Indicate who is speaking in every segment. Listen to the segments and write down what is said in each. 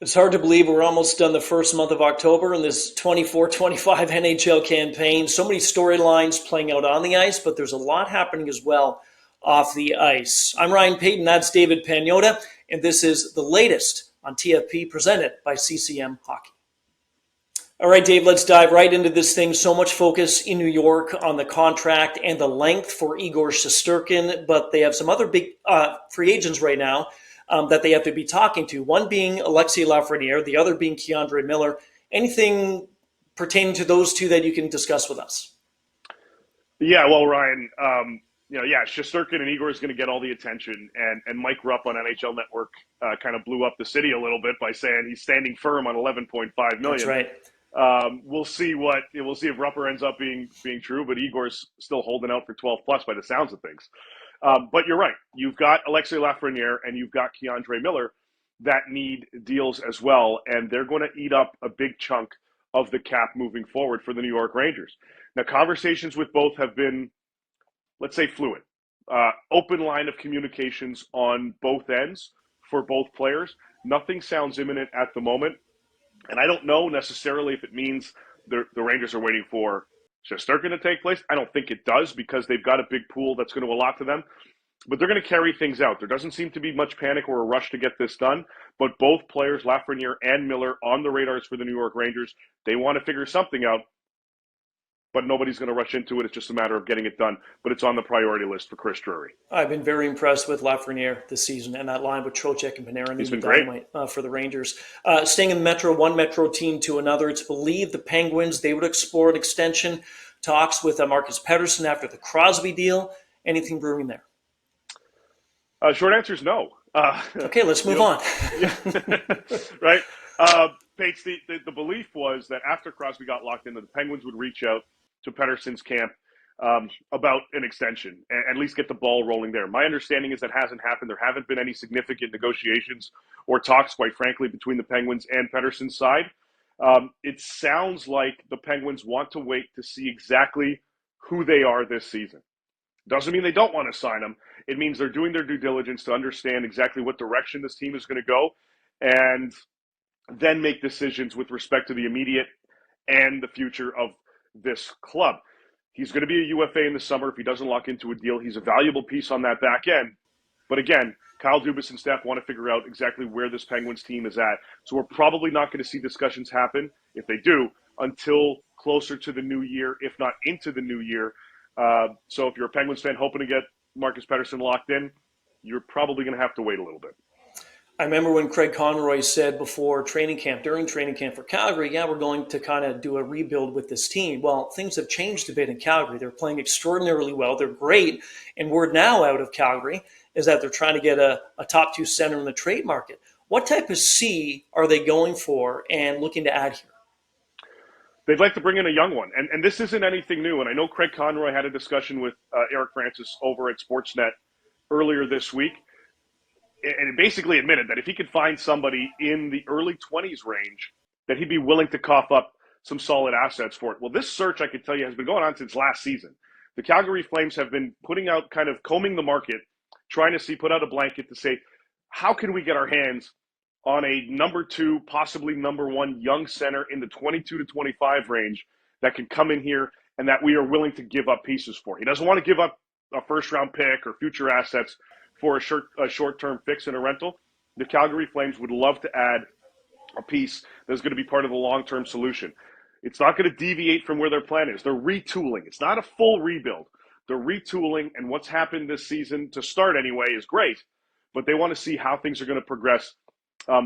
Speaker 1: It's hard to believe we're almost done the first month of October in this 24-25 NHL campaign. So many storylines playing out on the ice, but there's a lot happening as well off the ice. I'm Ryan Paton, that's David Pagnotta, and this is the latest on TFP presented by CCM Hockey. All right, Dave, let's dive right into this thing. So much focus in New York on the contract and the length for Igor Shesterkin, but they have some other big free agents right now that they have to be talking to. One being Alexis Lafreniere, the other being K'Andre Miller. Anything pertaining to those two that you can discuss with us?
Speaker 2: Yeah, well, Ryan, Shesterkin and Igor is going to get all the attention, and Mike Rupp on NHL Network kind of blew up the city a little bit by saying he's standing firm on 11.5
Speaker 1: That's
Speaker 2: million.
Speaker 1: right.
Speaker 2: We'll see if Rupper ends up being true, but Igor's still holding out for 12 plus by the sounds of things. But you're right. You've got Alexis Lafreniere and you've got K'Andre Miller that need deals as well, and they're going to eat up a big chunk of the cap moving forward for the New York Rangers. Now, conversations with both have been, let's say, fluid. Open line of communications on both ends for both players. Nothing sounds imminent at the moment. And I don't know necessarily if it means the Rangers are waiting for Shesterkin to take place. I don't think it does because they've got a big pool that's going to allot to them. But they're going to carry things out. There doesn't seem to be much panic or a rush to get this done. But both players, Lafreniere and Miller, on the radars for the New York Rangers. They want to figure something out, but nobody's going to rush into it. It's just a matter of getting it done. But it's on the priority list for Chris Drury.
Speaker 1: I've been very impressed with Lafreniere this season, and that line with Trocheck and Panarin
Speaker 2: He's
Speaker 1: in the
Speaker 2: been great.
Speaker 1: dynamite for the Rangers. Staying in the Metro, one Metro team to another, it's believed the Penguins, they would explore an extension. Talks with Marcus Pettersson after the Crosby deal. Anything brewing there?
Speaker 2: Short answer is no.
Speaker 1: Okay, let's move on.
Speaker 2: Yeah, right. Pates, the belief was that after Crosby got locked into, the Penguins would reach out to Pettersson's camp about an extension and at least get the ball rolling there. My understanding is that hasn't happened. There haven't been any significant negotiations or talks, quite frankly, between the Penguins and Pettersson's side. It sounds like the Penguins want to wait to see exactly who they are this season. Doesn't mean they don't want to sign them. It means they're doing their due diligence to understand exactly what direction this team is going to go and then make decisions with respect to the immediate and the future of this club. He's going to be a UFA in the summer if he doesn't lock into a deal. He's a valuable piece on that back end. But again, Kyle Dubas and staff want to figure out exactly where this Penguins team is at. So we're probably not going to see discussions happen, if they do, until closer to the new year, if not into the new year. So if you're a Penguins fan hoping to get Marcus Pettersson locked in, you're probably going to have to wait a little bit.
Speaker 1: I remember when Craig Conroy said before training camp, during training camp for Calgary, yeah, we're going to kind of do a rebuild with this team. Well, things have changed a bit in Calgary. They're playing extraordinarily well. They're great. And word now out of Calgary is that they're trying to get a top two center in the trade market. What type of C are they going for and looking to add here?
Speaker 2: They'd like to bring in a young one. And this isn't anything new. And I know Craig Conroy had a discussion with Eric Francis over at Sportsnet earlier this week. And basically admitted that if he could find somebody in the early 20s range, that he'd be willing to cough up some solid assets for it. Well, this search, I can tell you, has been going on since last season. The Calgary Flames have been putting out, kind of combing the market, trying to put out a blanket to say, how can we get our hands on a number two, possibly number one young center in the 22 to 25 range that can come in here and that we are willing to give up pieces for. He doesn't want to give up a first-round pick or future assets for a short-term fix and a rental. The Calgary Flames would love to add a piece that's going to be part of the long-term solution. It's not going to deviate from where their plan is. They're retooling. It's not a full rebuild. They're retooling, and what's happened this season, to start anyway, is great, but they want to see how things are going to progress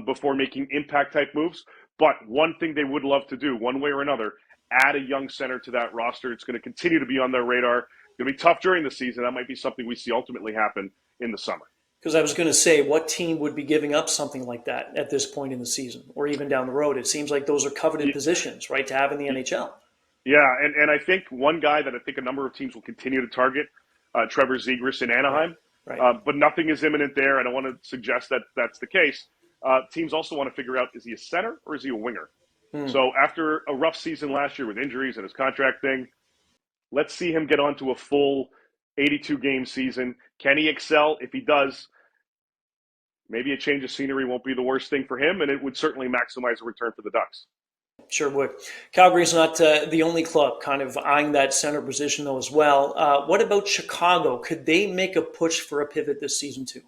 Speaker 2: before making impact-type moves. But one thing they would love to do, one way or another, add a young center to that roster. It's going to continue to be on their radar. It's going to be tough during the season. That might be something we see ultimately happen in the summer.
Speaker 1: Because I was going to say, what team would be giving up something like that at this point in the season or even down the road? It seems like those are coveted positions, right, to have in the NHL.
Speaker 2: Yeah, and I think one guy that I think a number of teams will continue to target, Trevor Zegras in Anaheim.
Speaker 1: Right.
Speaker 2: But nothing is imminent there. I don't want to suggest that that's the case. Teams also want to figure out, is he a center or is he a winger? So after a rough season last year with injuries and his contract thing, let's see him get onto a full 82-game season. Can he excel? If he does, maybe a change of scenery won't be the worst thing for him, and it would certainly maximize a return for the Ducks.
Speaker 1: Sure would. Calgary's not the only club kind of eyeing that center position, though, as well. What about Chicago? Could they make a push for a pivot this season, too?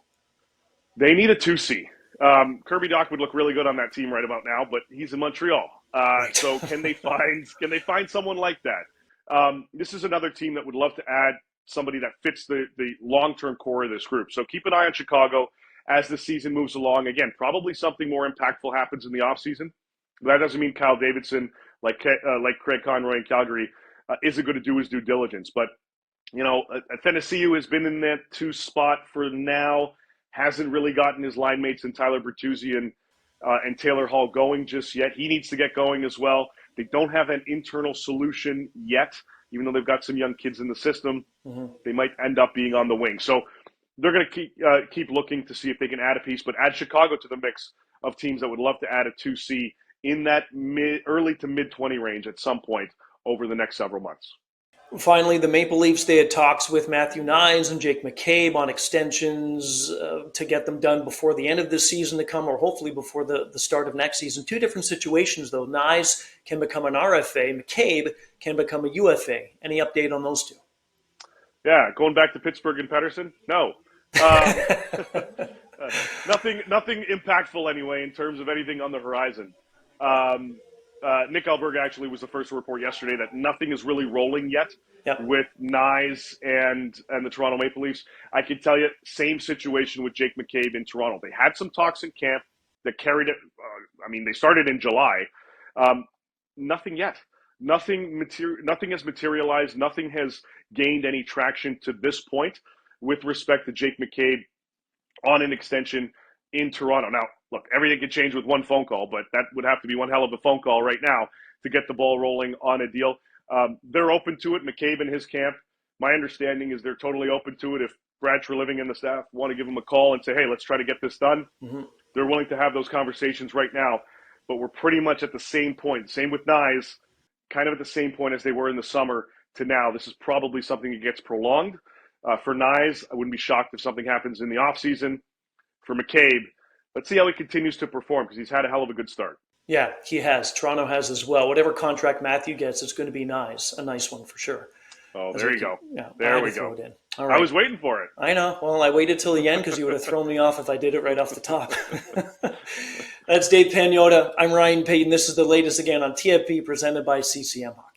Speaker 2: They need a 2C. Kirby Dach would look really good on that team right about now, but he's in Montreal.
Speaker 1: Right.
Speaker 2: So can they find someone like that? This is another team that would love to add somebody that fits the long-term core of this group. So keep an eye on Chicago as the season moves along. Again, probably something more impactful happens in the offseason. That doesn't mean Kyle Davidson, like Craig Conroy in Calgary, isn't going to do his due diligence. But, Athanasiou has been in that 2 spot for now, hasn't really gotten his line mates in Tyler Bertuzzi and Taylor Hall going just yet. He needs to get going as well. They don't have an internal solution yet, even though they've got some young kids in the system. Mm-hmm. They might end up being on the wing. So they're going to keep looking to see if they can add a piece, but add Chicago to the mix of teams that would love to add a 2C in that early to mid-20 range at some point over the next several months.
Speaker 1: Finally, the Maple Leafs, they had talks with Matthew Knies and Jake McCabe on extensions to get them done before the end of this season to come, or hopefully before the start of next season. 2 different situations, though. Knies can become an RFA. McCabe can become a UFA. Any update on those 2?
Speaker 2: Yeah, going back to Pittsburgh and Pettersson? No. Nothing impactful anyway in terms of anything on the horizon. Nick Alberga actually was the first to report yesterday that nothing is really rolling yet with Knies and the Toronto Maple Leafs. I can tell you, same situation with Jake McCabe in Toronto. They had some talks in camp that carried it. They started in July. Nothing yet. Nothing has materialized. Nothing has gained any traction to this point with respect to Jake McCabe on an extension in Toronto. Now, look, everything can change with one phone call, but that would have to be one hell of a phone call right now to get the ball rolling on a deal. They're open to it. McCabe and his camp, my understanding is they're totally open to it. If Brad Treliving and the staff want to give them a call and say, hey, let's try to get this done, they're willing to have those conversations right now. But we're pretty much at the same point. Same with Knies, kind of at the same point as they were in the summer to now. This is probably something that gets prolonged. For Knies, I wouldn't be shocked if something happens in the offseason. For McCabe, let's see how he continues to perform because he's had a hell of a good start.
Speaker 1: Yeah, he has. Toronto has as well. Whatever contract Matthew gets, it's going to be nice. A nice one for sure.
Speaker 2: Oh, there you go.
Speaker 1: Yeah,
Speaker 2: there we go.
Speaker 1: All right.
Speaker 2: I was waiting for it.
Speaker 1: I know. Well, I waited till the end because you would have thrown me off if I did it right off the top. That's Dave Pagnotta. I'm Ryan Paton. This is the latest again on TFP presented by CCM Hockey.